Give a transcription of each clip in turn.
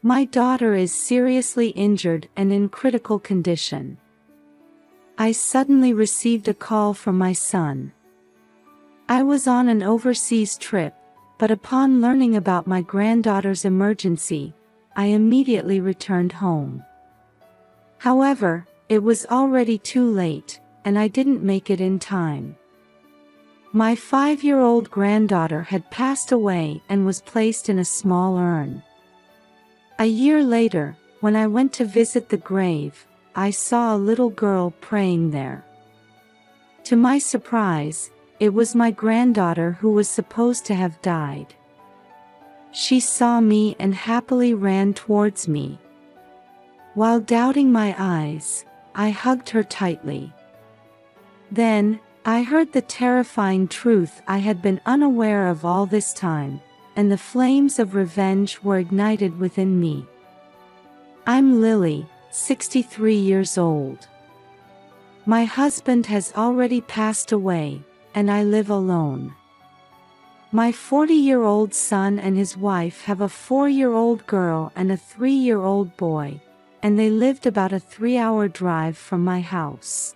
My daughter is seriously injured and in critical condition. I suddenly received a call from my son. I was on an overseas trip, but upon learning about my granddaughter's emergency, I immediately returned home. However, it was already too late, and I didn't make it in time. My 5-year-old granddaughter had passed away and was placed in a small urn. A year later, when I went to visit the grave, I saw a little girl praying there. To my surprise, it was my granddaughter who was supposed to have died. She saw me and happily ran towards me. While doubting my eyes, I hugged her tightly. Then, I heard the terrifying truth I had been unaware of all this time, and the flames of revenge were ignited within me. I'm Lily, 63 years old. My husband has already passed away, and I live alone. My 40-year-old son and his wife have a 4-year-old girl and a 3-year-old boy, and they lived about a 3-hour drive from my house.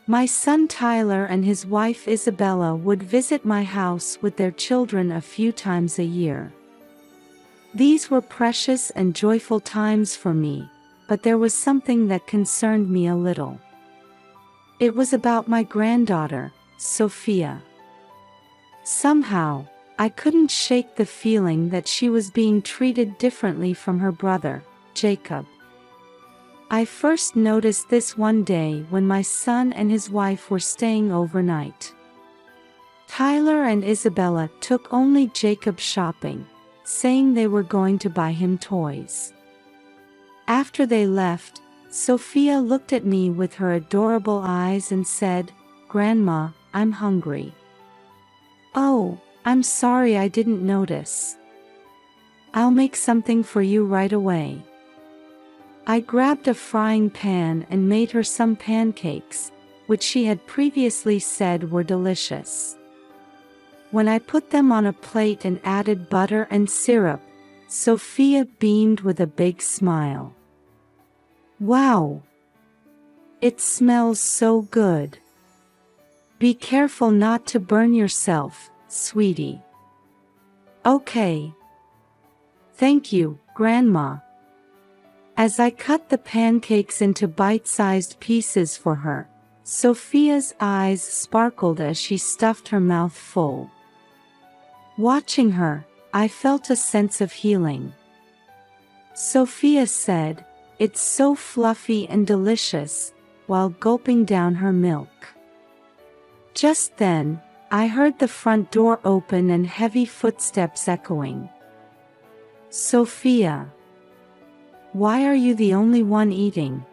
My son Tyler and his wife Isabella would visit my house with their children a few times a year. These were precious and joyful times for me, but there was something that concerned me a little. It was about my granddaughter, Sophia. Somehow, I couldn't shake the feeling that she was being treated differently from her brother, Jacob. I first noticed this one day when my son and his wife were staying overnight. Tyler and Isabella took only Jacob shopping, saying they were going to buy him toys. After they left, Sophia looked at me with her adorable eyes and said, "Grandma, I'm hungry." "Oh, I'm sorry I didn't notice. I'll make something for you right away." I grabbed a frying pan and made her some pancakes, which she had previously said were delicious. When I put them on a plate and added butter and syrup, Sophia beamed with a big smile. "Wow! It smells so good. Be careful not to burn yourself, sweetie." "Okay. Thank you, Grandma." As I cut the pancakes into bite-sized pieces for her, Sophia's eyes sparkled as she stuffed her mouth full. Watching her, I felt a sense of healing. Sophia said, "It's so fluffy and delicious," while gulping down her milk. Just then, I heard the front door open and heavy footsteps echoing. "Sophia, why are you the only one eating?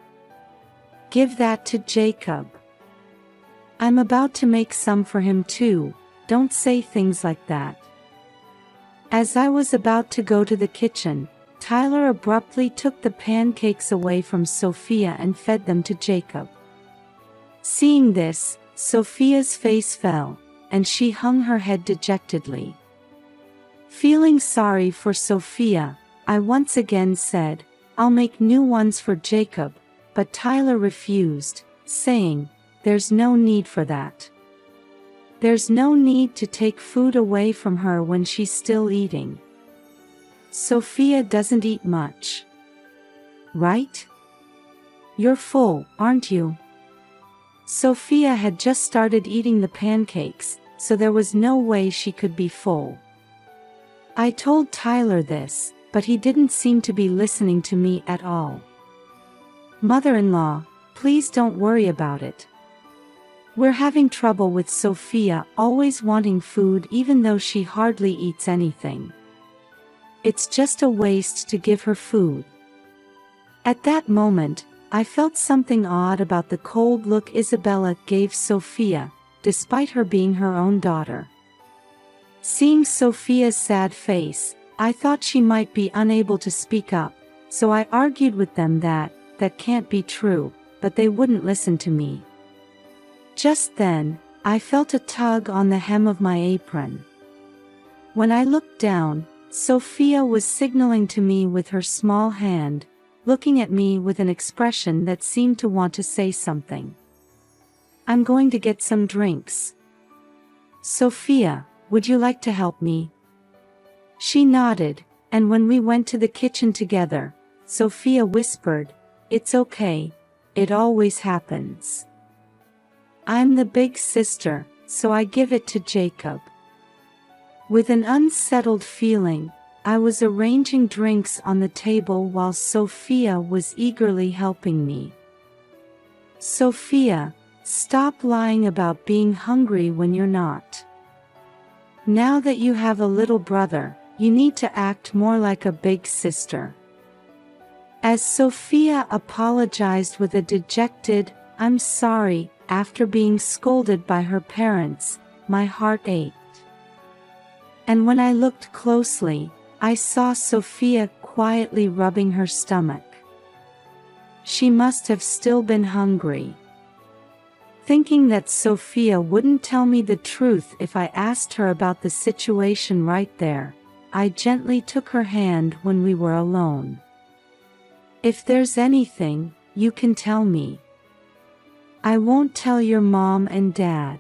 Give that to Jacob. I'm about to make some for him too, don't say things like that." As I was about to go to the kitchen, Tyler abruptly took the pancakes away from Sophia and fed them to Jacob. Seeing this, Sophia's face fell, and she hung her head dejectedly. Feeling sorry for Sophia, I once again said, "I'll make new ones for Jacob," but Tyler refused, saying, "There's no need for that. There's no need to take food away from her when she's still eating. Sophia doesn't eat much. Right? You're full, aren't you?" Sophia had just started eating the pancakes, so there was no way she could be full. I told Tyler this, but he didn't seem to be listening to me at all. "Mother-in-law, please don't worry about it. We're having trouble with Sophia always wanting food even though she hardly eats anything. It's just a waste to give her food." At that moment, I felt something odd about the cold look Isabella gave Sophia, despite her being her own daughter. Seeing Sophia's sad face, I thought she might be unable to speak up, so I argued with them that can't be true, but they wouldn't listen to me. Just then, I felt a tug on the hem of my apron. When I looked down, Sophia was signaling to me with her small hand, looking at me with an expression that seemed to want to say something. "I'm going to get some drinks. Sophia, would you like to help me?" She nodded, and when we went to the kitchen together, Sophia whispered, "It's okay, it always happens. I'm the big sister, so I give it to Jacob." With an unsettled feeling, I was arranging drinks on the table while Sophia was eagerly helping me. "Sophia, stop lying about being hungry when you're not. Now that you have a little brother, you need to act more like a big sister." As Sophia apologized with a dejected, "I'm sorry," after being scolded by her parents, my heart ached. And when I looked closely, I saw Sophia quietly rubbing her stomach. She must have still been hungry. Thinking that Sophia wouldn't tell me the truth if I asked her about the situation right there, I gently took her hand when we were alone. "If there's anything, you can tell me. I won't tell your mom and dad.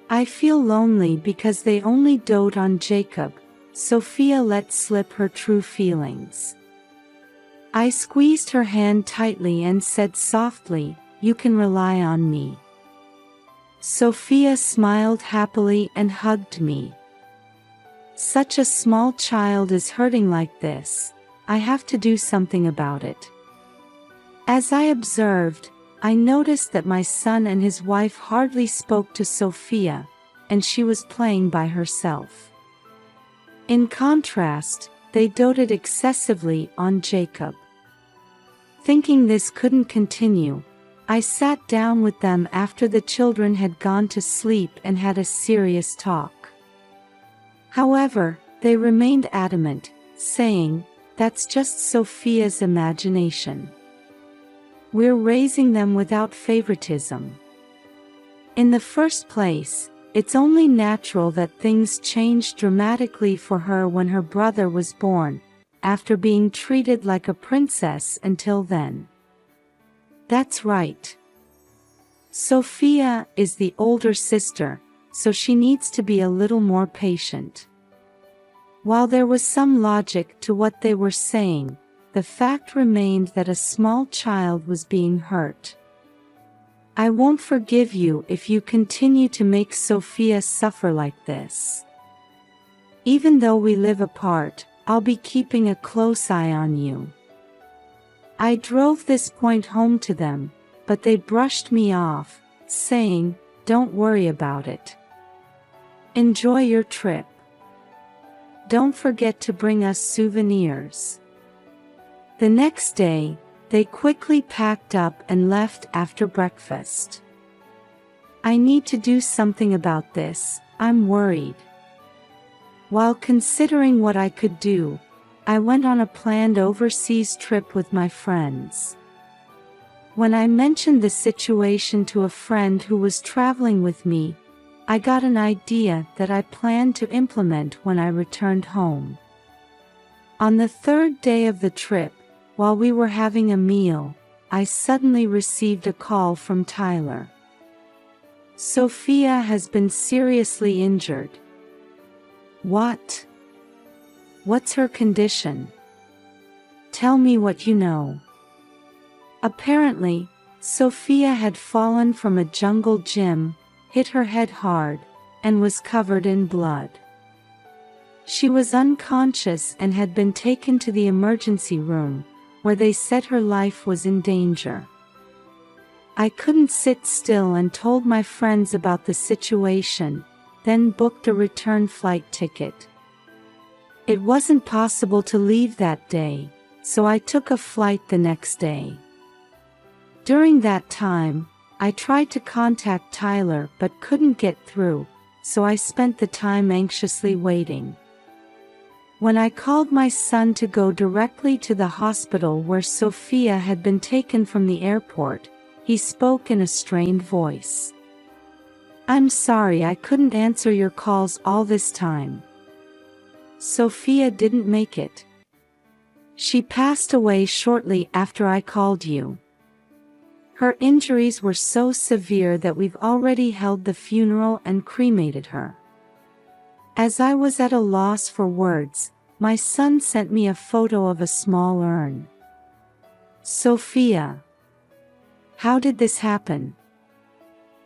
I feel lonely because they only dote on Jacob." Sophia let slip her true feelings. I squeezed her hand tightly and said softly, "You can rely on me." Sophia smiled happily and hugged me. "Such a small child is hurting like this. I have to do something about it." As I observed, I noticed that my son and his wife hardly spoke to Sophia, and she was playing by herself. In contrast, they doted excessively on Jacob. Thinking this couldn't continue, I sat down with them after the children had gone to sleep and had a serious talk. However, they remained adamant, saying, "That's just Sophia's imagination. We're raising them without favoritism. In the first place, it's only natural that things changed dramatically for her when her brother was born, after being treated like a princess until then. That's right. Sophia is the older sister, so she needs to be a little more patient." While there was some logic to what they were saying, the fact remained that a small child was being hurt. "I won't forgive you if you continue to make Sophia suffer like this. Even though we live apart, I'll be keeping a close eye on you." I drove this point home to them, but they brushed me off, saying, "Don't worry about it. Enjoy your trip. Don't forget to bring us souvenirs." The next day, they quickly packed up and left after breakfast. "I need to do something about this, I'm worried." While considering what I could do, I went on a planned overseas trip with my friends. When I mentioned the situation to a friend who was traveling with me, I got an idea that I planned to implement when I returned home. On the third day of the trip, while we were having a meal, I suddenly received a call from Tyler. "Sophia has been seriously injured." "What? What's her condition? Tell me what you know." Apparently, Sophia had fallen from a jungle gym, hit her head hard, and was covered in blood. She was unconscious and had been taken to the emergency room, where they said her life was in danger. I couldn't sit still and told my friends about the situation, then booked a return flight ticket. It wasn't possible to leave that day, so I took a flight the next day. During that time, I tried to contact Tyler but couldn't get through, so I spent the time anxiously waiting. When I called my son to go directly to the hospital where Sophia had been taken from the airport, he spoke in a strained voice. "I'm sorry I couldn't answer your calls all this time. Sophia didn't make it. She passed away shortly after I called you. Her injuries were so severe that we've already held the funeral and cremated her." As I was at a loss for words, my son sent me a photo of a small urn. "Sophia, how did this happen?"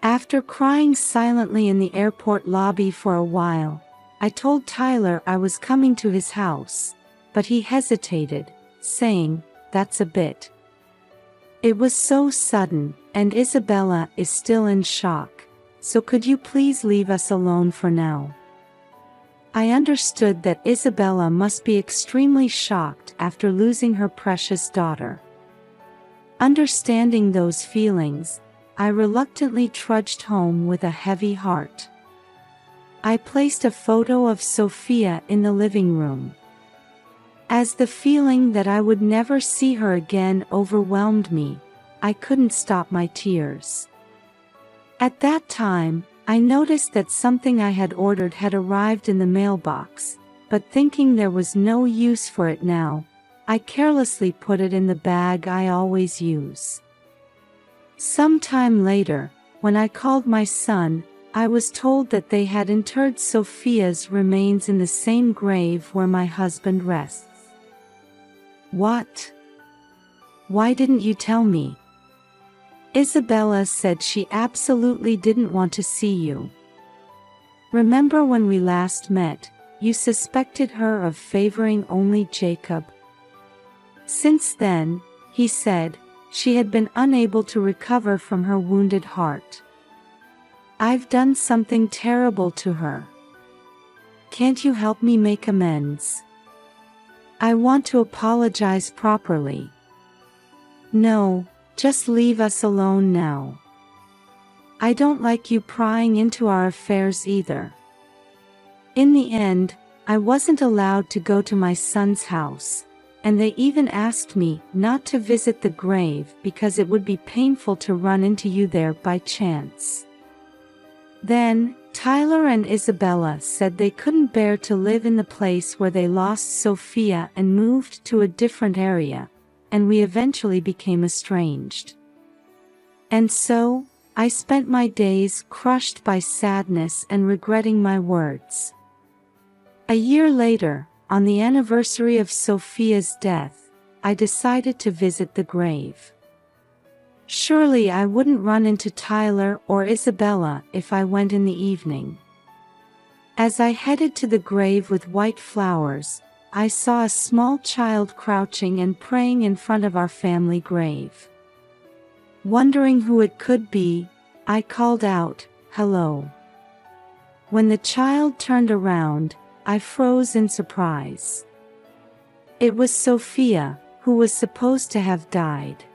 After crying silently in the airport lobby for a while, I told Tyler I was coming to his house, but he hesitated, saying, "That's a bit." It was so sudden, and Isabella is still in shock, so could you please leave us alone for now? I understood that Isabella must be extremely shocked after losing her precious daughter. Understanding those feelings, I reluctantly trudged home with a heavy heart. I placed a photo of Sophia in the living room. As the feeling that I would never see her again overwhelmed me, I couldn't stop my tears. At that time, I noticed that something I had ordered had arrived in the mailbox, but thinking there was no use for it now, I carelessly put it in the bag I always use. Some time later, when I called my son, I was told that they had interred Sophia's remains in the same grave where my husband rests. What? Why didn't you tell me? Isabella said she absolutely didn't want to see you. Remember when we last met, you suspected her of favoring only Jacob? Since then, he said, she had been unable to recover from her wounded heart. I've done something terrible to her. Can't you help me make amends? I want to apologize properly. No, just leave us alone now. I don't like you prying into our affairs either. In the end, I wasn't allowed to go to my son's house, and they even asked me not to visit the grave because it would be painful to run into you there by chance. Then, Tyler and Isabella said they couldn't bear to live in the place where they lost Sophia and moved to a different area, and we eventually became estranged. And so, I spent my days crushed by sadness and regretting my words. A year later, on the anniversary of Sophia's death, I decided to visit the grave. Surely I wouldn't run into Tyler or Isabella if I went in the evening. As I headed to the grave with white flowers, I saw a small child crouching and praying in front of our family grave. Wondering who it could be, I called out, "Hello." When the child turned around, I froze in surprise. It was Sophia, who was supposed to have died.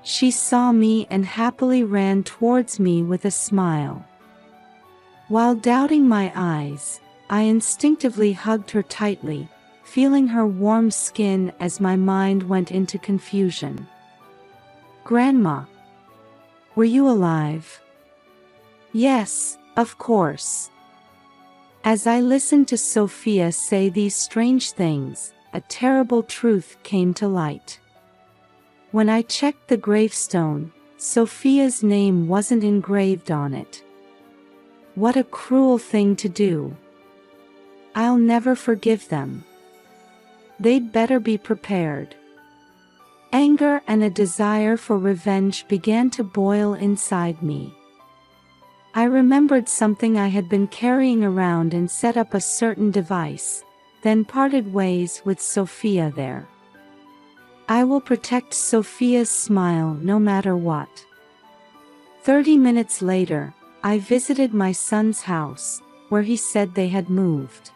She saw me and happily ran towards me with a smile. While doubting my eyes, I instinctively hugged her tightly, feeling her warm skin as my mind went into confusion. "Grandma, were you alive?" "Yes, of course." As I listened to Sophia say these strange things, a terrible truth came to light. When I checked the gravestone, Sophia's name wasn't engraved on it. What a cruel thing to do. I'll never forgive them. They'd better be prepared. Anger and a desire for revenge began to boil inside me. I remembered something I had been carrying around and set up a certain device, then parted ways with Sophia there. I will protect Sophia's smile no matter what. 30 minutes later, I visited my son's house, where he said they had moved.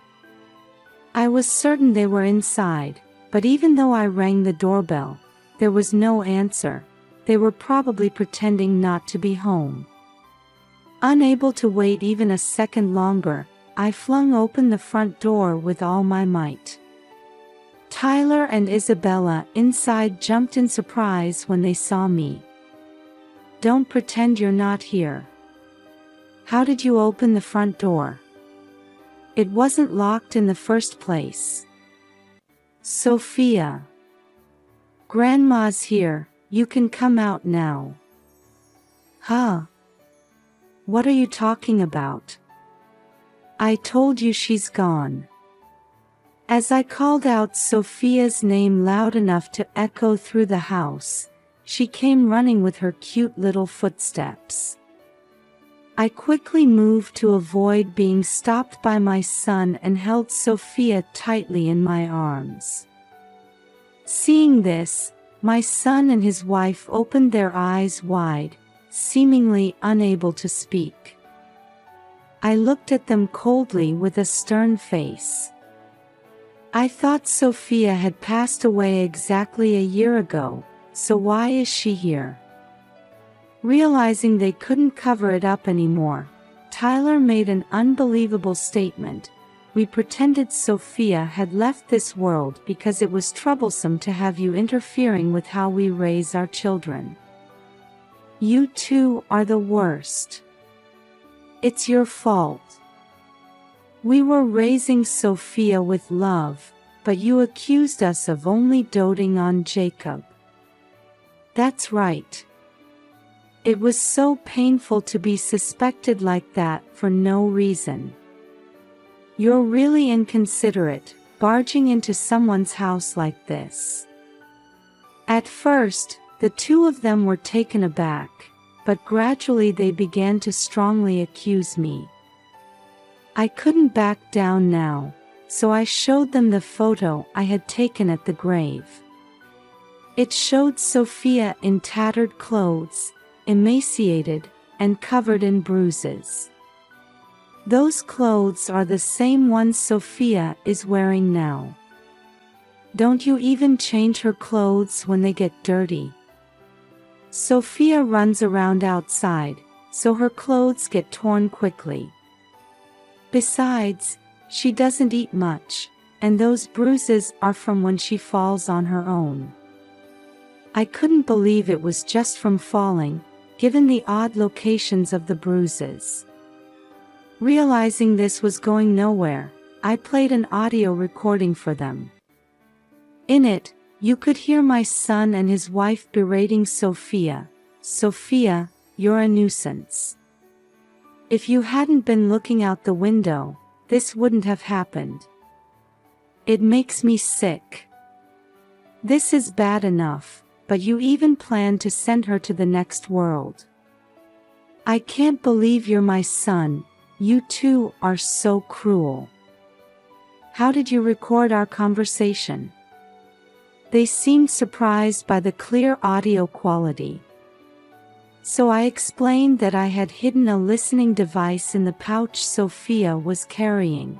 I was certain they were inside, but even though I rang the doorbell, there was no answer. They were probably pretending not to be home. Unable to wait even a second longer, I flung open the front door with all my might. Tyler and Isabella inside jumped in surprise when they saw me. "Don't pretend you're not here. How did you open the front door?" It wasn't locked in the first place. Sophia. Grandma's here, you can come out now. Huh? What are you talking about? I told you she's gone. As I called out Sophia's name loud enough to echo through the house, she came running with her cute little footsteps. I quickly moved to avoid being stopped by my son and held Sophia tightly in my arms. Seeing this, my son and his wife opened their eyes wide, seemingly unable to speak. I looked at them coldly with a stern face. I thought Sophia had passed away exactly a year ago, so why is she here? Realizing they couldn't cover it up anymore, Tyler made an unbelievable statement. We pretended Sophia had left this world because it was troublesome to have you interfering with how we raise our children. You two are the worst. It's your fault. We were raising Sophia with love, but you accused us of only doting on Jacob. That's right. It was so painful to be suspected like that for no reason. You're really inconsiderate, barging into someone's house like this. At first, the two of them were taken aback, but gradually they began to strongly accuse me. I couldn't back down now, so I showed them the photo I had taken at the grave. It showed Sophia in tattered clothes, emaciated, and covered in bruises. Those clothes are the same ones Sophia is wearing now. Don't you even change her clothes when they get dirty? Sophia runs around outside, so her clothes get torn quickly. Besides, she doesn't eat much, and those bruises are from when she falls on her own. I couldn't believe it was just from falling, given the odd locations of the bruises. Realizing this was going nowhere, I played an audio recording for them. In it, you could hear my son and his wife berating Sophia. Sophia, you're a nuisance. If you hadn't been looking out the window, this wouldn't have happened. It makes me sick. This is bad enough, but you even plan to send her to the next world. I can't believe you're my son, you two are so cruel. How did you record our conversation? They seemed surprised by the clear audio quality. So I explained that I had hidden a listening device in the pouch Sophia was carrying.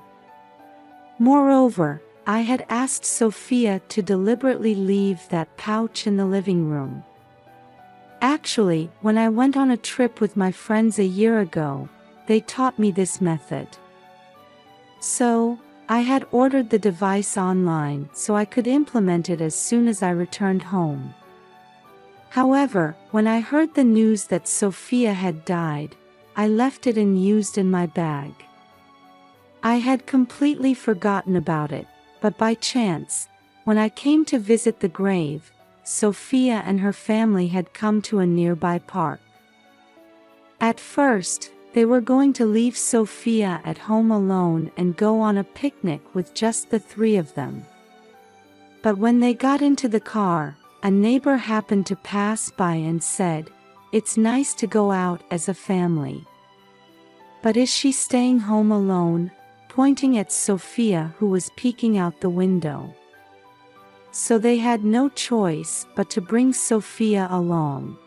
Moreover, I had asked Sophia to deliberately leave that pouch in the living room. Actually, when I went on a trip with my friends a year ago, they taught me this method. So, I had ordered the device online so I could implement it as soon as I returned home. However, when I heard the news that Sophia had died, I left it unused in my bag. I had completely forgotten about it, but by chance, when I came to visit the grave, Sophia and her family had come to a nearby park. At first, they were going to leave Sophia at home alone and go on a picnic with just the three of them. But when they got into the car, a neighbor happened to pass by and said, "It's nice to go out as a family. But is she staying home alone?" pointing at Sophia, who was peeking out the window. So they had no choice but to bring Sophia along.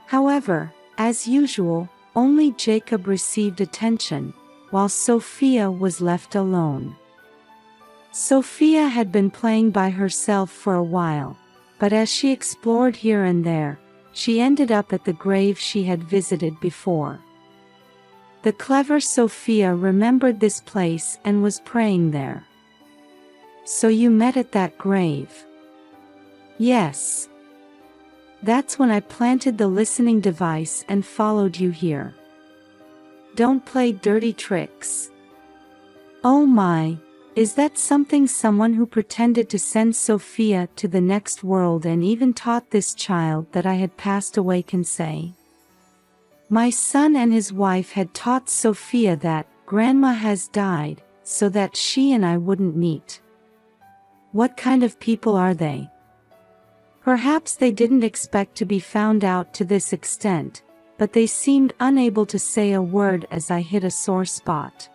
However, as usual, only Jacob received attention, while Sophia was left alone. Sophia had been playing by herself for a while, but as she explored here and there, she ended up at the grave she had visited before. The clever Sophia remembered this place and was praying there. "So you met at that grave?" "Yes. That's when I planted the listening device and followed you here. Don't play dirty tricks." Oh my, is that something someone who pretended to send Sophia to the next world and even taught this child that I had passed away can say? My son and his wife had taught Sophia that Grandma has died, so that she and I wouldn't meet. What kind of people are they? Perhaps they didn't expect to be found out to this extent, but they seemed unable to say a word as I hit a sore spot.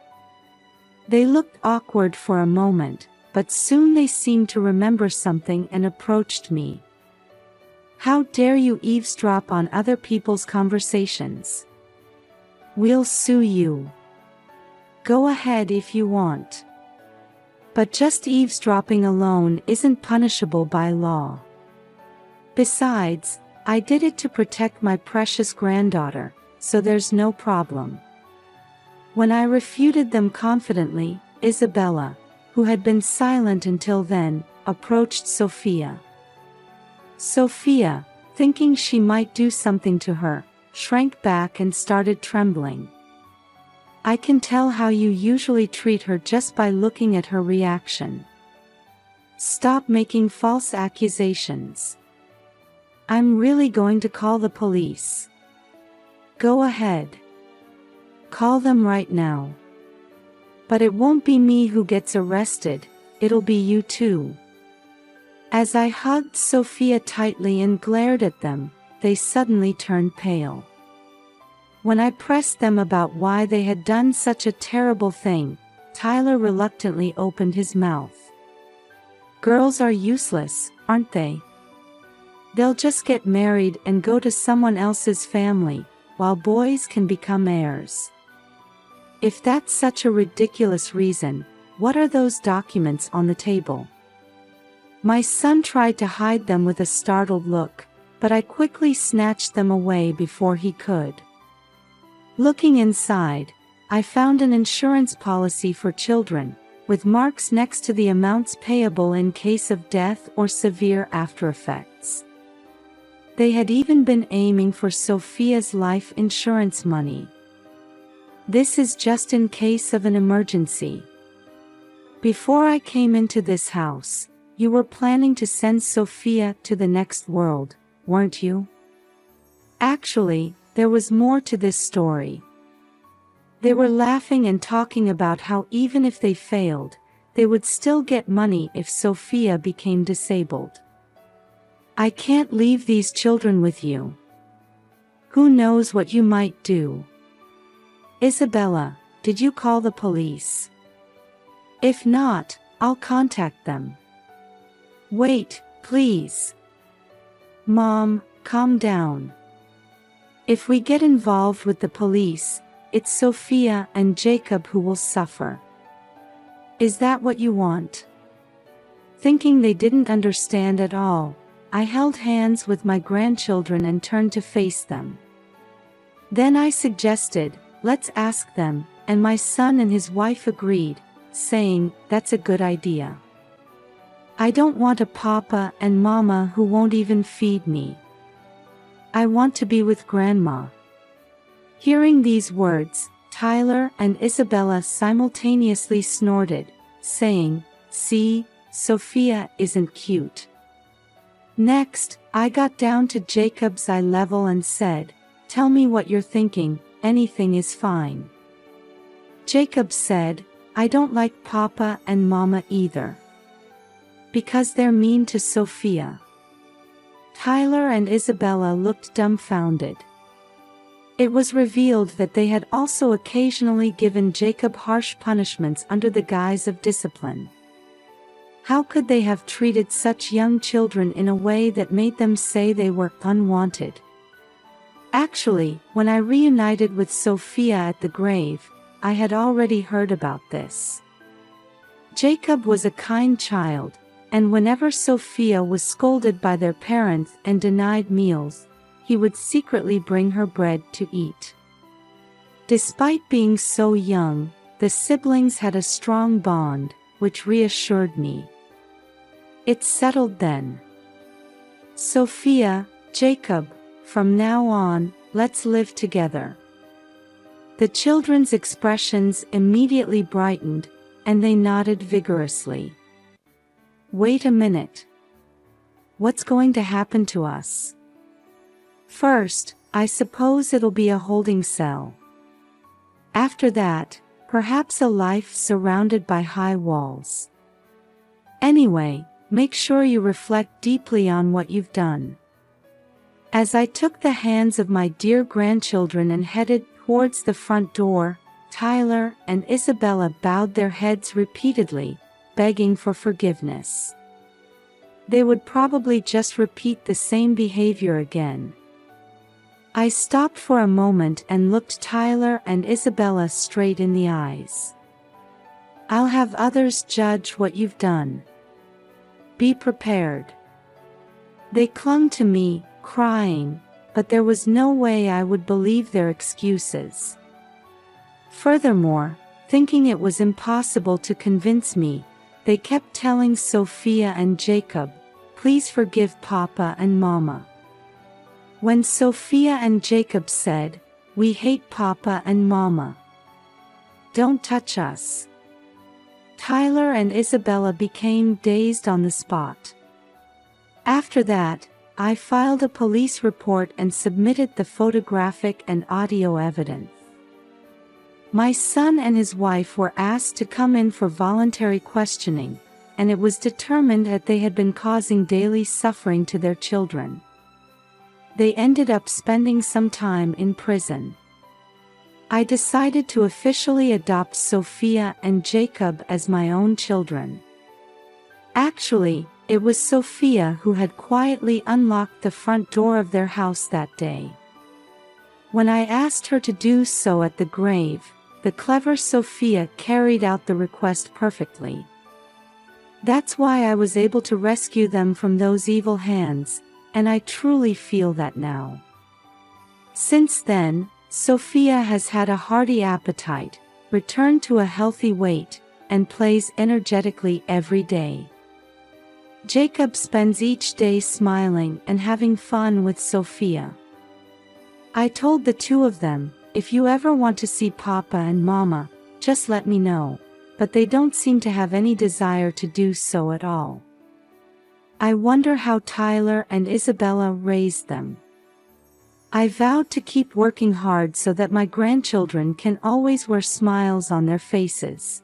They looked awkward for a moment, but soon they seemed to remember something and approached me. How dare you eavesdrop on other people's conversations? We'll sue you. Go ahead if you want. But just eavesdropping alone isn't punishable by law. Besides, I did it to protect my precious granddaughter, so there's no problem. When I refuted them confidently, Isabella, who had been silent until then, approached Sophia. Sophia, thinking she might do something to her, shrank back and started trembling. I can tell how you usually treat her just by looking at her reaction. Stop making false accusations. I'm really going to call the police. Go ahead. Call them right now. But it won't be me who gets arrested, it'll be you too. As I hugged Sophia tightly and glared at them, they suddenly turned pale. When I pressed them about why they had done such a terrible thing, Tyler reluctantly opened his mouth. Girls are useless, aren't they? They'll just get married and go to someone else's family, while boys can become heirs. If that's such a ridiculous reason, what are those documents on the table? My son tried to hide them with a startled look, but I quickly snatched them away before he could. Looking inside, I found an insurance policy for children, with marks next to the amounts payable in case of death or severe aftereffects. They had even been aiming for Sophia's life insurance money. This is just in case of an emergency. Before I came into this house, you were planning to send Sophia to the next world, weren't you? Actually, there was more to this story. They were laughing and talking about how even if they failed, they would still get money if Sophia became disabled. I can't leave these children with you. Who knows what you might do? Isabella, did you call the police? If not, I'll contact them. Wait, please. Mom, calm down. If we get involved with the police, it's Sophia and Jacob who will suffer. Is that what you want? Thinking they didn't understand at all, I held hands with my grandchildren and turned to face them. Then I suggested, let's ask them, and my son and his wife agreed, saying, that's a good idea. I don't want a papa and mama who won't even feed me. I want to be with Grandma. Hearing these words, Tyler and Isabella simultaneously snorted, saying, see, Sophia isn't cute. Next, I got down to Jacob's eye level and said, tell me what you're thinking, anything is fine. Jacob said, I don't like Papa and Mama either. Because they're mean to Sophia. Tyler and Isabella looked dumbfounded. It was revealed that they had also occasionally given Jacob harsh punishments under the guise of discipline. How could they have treated such young children in a way that made them say they were unwanted? Actually, when I reunited with Sophia at the grave, I had already heard about this. Jacob was a kind child, and whenever Sophia was scolded by their parents and denied meals, he would secretly bring her bread to eat. Despite being so young, the siblings had a strong bond, which reassured me. It's settled then. Sophia, Jacob, from now on, let's live together. The children's expressions immediately brightened, and they nodded vigorously. Wait a minute. What's going to happen to us? First, I suppose it'll be a holding cell. After that, perhaps a life surrounded by high walls. Anyway, make sure you reflect deeply on what you've done. As I took the hands of my dear grandchildren and headed towards the front door, Tyler and Isabella bowed their heads repeatedly, begging for forgiveness. They would probably just repeat the same behavior again. I stopped for a moment and looked Tyler and Isabella straight in the eyes. I'll have others judge what you've done. Be prepared. They clung to me, crying, but there was no way I would believe their excuses. Furthermore, thinking it was impossible to convince me, they kept telling Sophia and Jacob, "Please forgive Papa and Mama." When Sophia and Jacob said, "We hate Papa and Mama. Don't touch us," Tyler and Isabella became dazed on the spot. After that, I filed a police report and submitted the photographic and audio evidence. My son and his wife were asked to come in for voluntary questioning, and it was determined that they had been causing daily suffering to their children. They ended up spending some time in prison. I decided to officially adopt Sophia and Jacob as my own children. Actually, it was Sophia who had quietly unlocked the front door of their house that day. When I asked her to do so at the grave, the clever Sophia carried out the request perfectly. That's why I was able to rescue them from those evil hands, and I truly feel that now. Since then, Sophia has had a hearty appetite, returned to a healthy weight, and plays energetically every day. Jacob spends each day smiling and having fun with Sophia. I told the two of them, "If you ever want to see Papa and Mama, just let me know," but they don't seem to have any desire to do so at all. I wonder how Tyler and Isabella raised them. I vowed to keep working hard so that my grandchildren can always wear smiles on their faces.